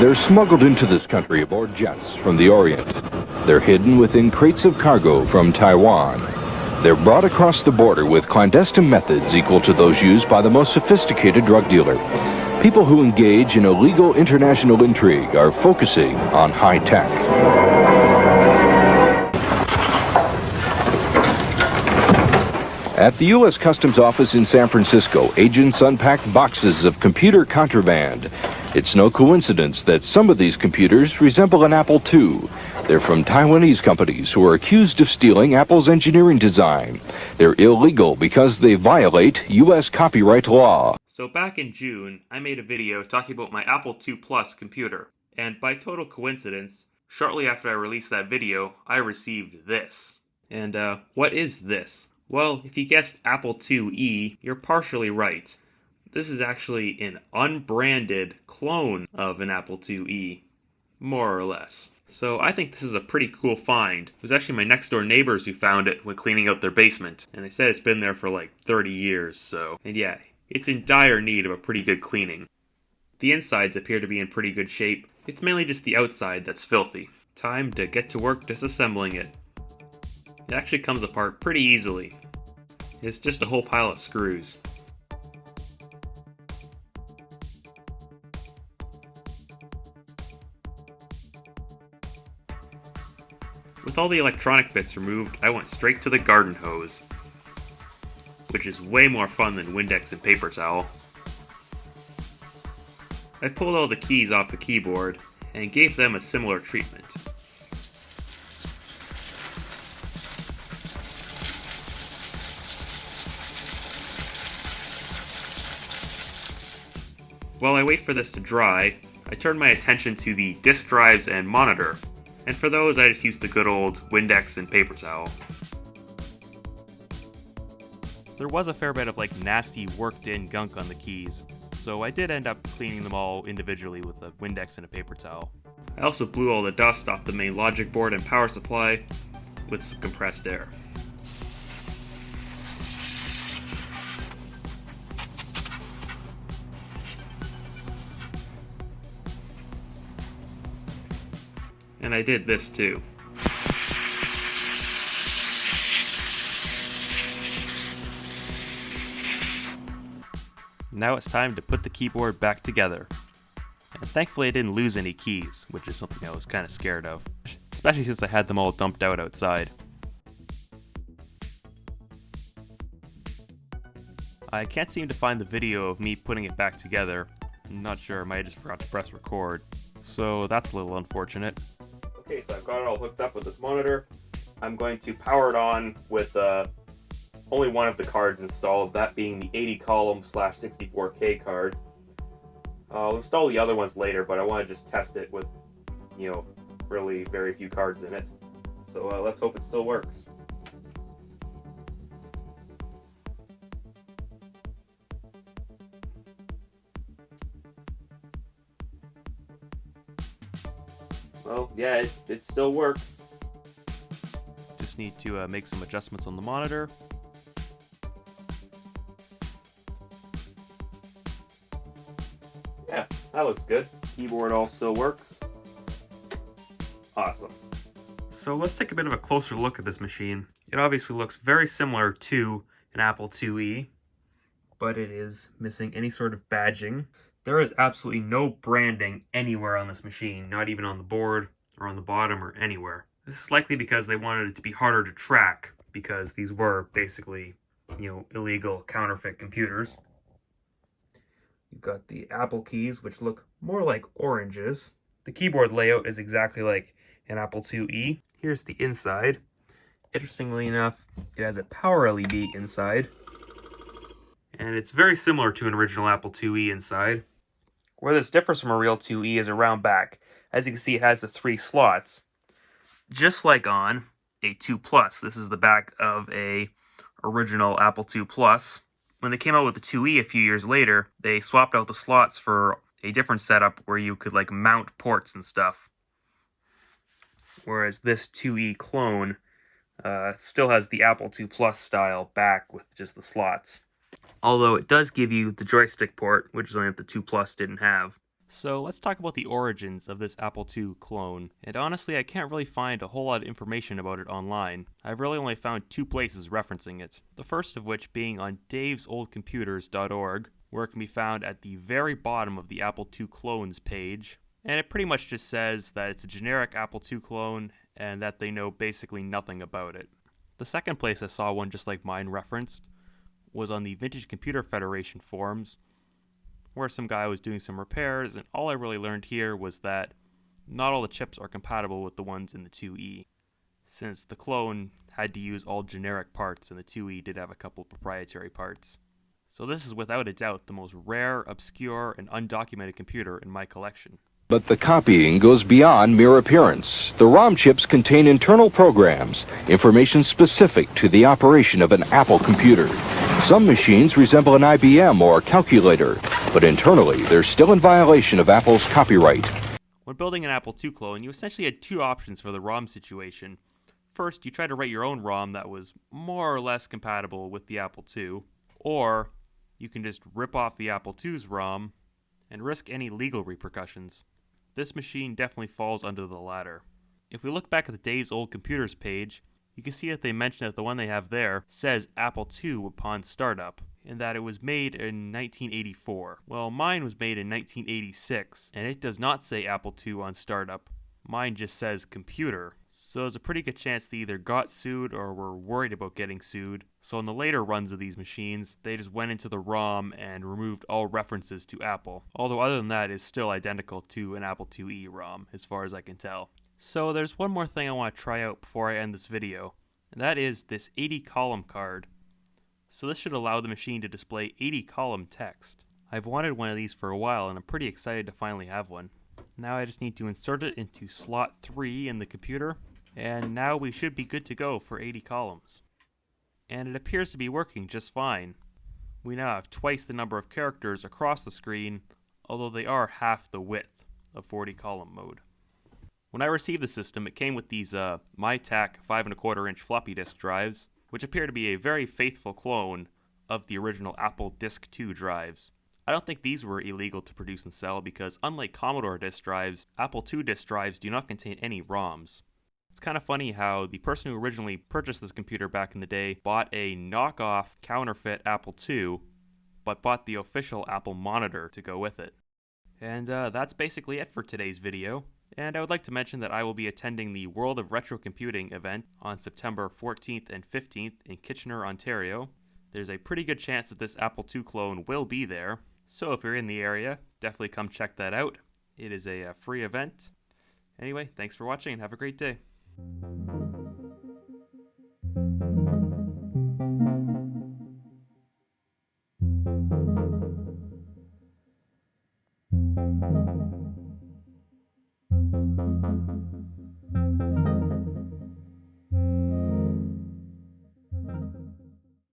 They're smuggled into this country aboard jets from the Orient. They're hidden within crates of cargo from Taiwan. They're brought across the border with clandestine methods equal to those used by the most sophisticated drug dealer. People who engage in illegal international intrigue are focusing on high tech. At the U.S. Customs Office in San Francisco, agents unpacked boxes of computer contraband. It's no coincidence that some of these computers resemble an Apple II. They're from Taiwanese companies who are accused of stealing Apple's engineering design. They're illegal because they violate U.S. copyright law. So back in June, I made a video talking about my Apple II Plus computer. And by total coincidence, shortly after I released that video, I received this. And what is this? Well, if you guessed Apple IIe, you're partially right. This is actually an unbranded clone of an Apple IIe, more or less. So I think this is a pretty cool find. It was actually my next door neighbors who found it when cleaning out their basement. And they said it's been there for like 30 years, so... And yeah, it's in dire need of a pretty good cleaning. The insides appear to be in pretty good shape. It's mainly just the outside that's filthy. Time to get to work disassembling it. It actually comes apart pretty easily. It's just a whole pile of screws. With all the electronic bits removed, I went straight to the garden hose, which is way more fun than Windex and paper towel. I pulled all the keys off the keyboard and gave them a similar treatment. While I wait for this to dry, I turn my attention to the disk drives and monitor, and for those I just use the good old Windex and paper towel. There was a fair bit of nasty worked in gunk on the keys, so I did end up cleaning them all individually with a Windex and a paper towel. I also blew all the dust off the main logic board and power supply with some compressed air. And I did this too. Now it's time to put the keyboard back together. And thankfully I didn't lose any keys, which is something I was kind of scared of, especially since I had them all dumped out outside. I can't seem to find the video of me putting it back together. I'm not sure, I might have just forgot to press record. So that's a little unfortunate. Okay, so I've got it all hooked up with this monitor. I'm going to power it on with only one of the cards installed, that being the 80 column / 64K card. I'll install the other ones later, but I want to just test it with, really very few cards in it. So let's hope it still works. Well, yeah, it still works. Just need to make some adjustments on the monitor. Yeah, that looks good. Keyboard all still works. Awesome. So let's take a bit of a closer look at this machine. It obviously looks very similar to an Apple IIe, but it is missing any sort of badging. There is absolutely no branding anywhere on this machine, not even on the board or on the bottom or anywhere. This is likely because they wanted it to be harder to track, because these were basically, illegal counterfeit computers. You've got the Apple keys, which look more like oranges. The keyboard layout is exactly like an Apple IIe. Here's the inside. Interestingly enough, it has a power LED inside. And it's very similar to an original Apple IIe inside. Where this differs from a real IIe is around back. As you can see, it has the 3 slots. Just like on a 2 Plus. This is the back of a original Apple II Plus. When they came out with the IIe a few years later, they swapped out the slots for a different setup where you could mount ports and stuff. Whereas this IIe clone still has the Apple II Plus style back with just the slots. Although it does give you the joystick port, which is something that the 2 Plus didn't have. So let's talk about the origins of this Apple II clone. And honestly, I can't really find a whole lot of information about it online. I've really only found 2 places referencing it. The first of which being on davesoldcomputers.org, where it can be found at the very bottom of the Apple II clones page. And it pretty much just says that it's a generic Apple II clone and that they know basically nothing about it. The second place I saw one just like mine referenced was on the Vintage Computer Federation forums, where some guy was doing some repairs, and all I really learned here was that not all the chips are compatible with the ones in the IIe, since the clone had to use all generic parts and the IIe did have a couple of proprietary parts. So this is without a doubt the most rare, obscure, and undocumented computer in my collection. But the copying goes beyond mere appearance. The ROM chips contain internal programs, information specific to the operation of an Apple computer. Some machines resemble an IBM or calculator, but internally they're still in violation of Apple's copyright. When building an Apple II clone, you essentially had 2 options for the ROM situation. First, you tried to write your own ROM that was more or less compatible with the Apple II, or you can just rip off the Apple II's ROM and risk any legal repercussions. This machine definitely falls under the latter. If we look back at the Dave's Old Computers page, you can see that they mention that the one they have there says Apple II upon startup, and that it was made in 1984. Well, mine was made in 1986, and it does not say Apple II on startup. Mine just says computer. So there's a pretty good chance they either got sued or were worried about getting sued. So in the later runs of these machines, they just went into the ROM and removed all references to Apple. Although other than that, it's still identical to an Apple IIe ROM, as far as I can tell. So there's one more thing I want to try out before I end this video, and that is this 80 column card. So this should allow the machine to display 80 column text. I've wanted one of these for a while and I'm pretty excited to finally have one. Now I just need to insert it into slot 3 in the computer, and now we should be good to go for 80 columns. And it appears to be working just fine. We now have twice the number of characters across the screen, although they are half the width of 40 column mode. When I received the system, it came with these MyTAC 5¼ inch floppy disk drives, which appear to be a very faithful clone of the original Apple Disk 2 drives. I don't think these were illegal to produce and sell because, unlike Commodore disk drives, Apple II disk drives do not contain any ROMs. It's kind of funny how the person who originally purchased this computer back in the day bought a knockoff counterfeit Apple II, but bought the official Apple monitor to go with it. And that's basically it for today's video. And I would like to mention that I will be attending the World of Retro Computing event on September 14th and 15th in Kitchener, Ontario. There's a pretty good chance that this Apple II clone will be there, so if you're in the area, definitely come check that out. It is a free event. Anyway, thanks for watching and have a great day.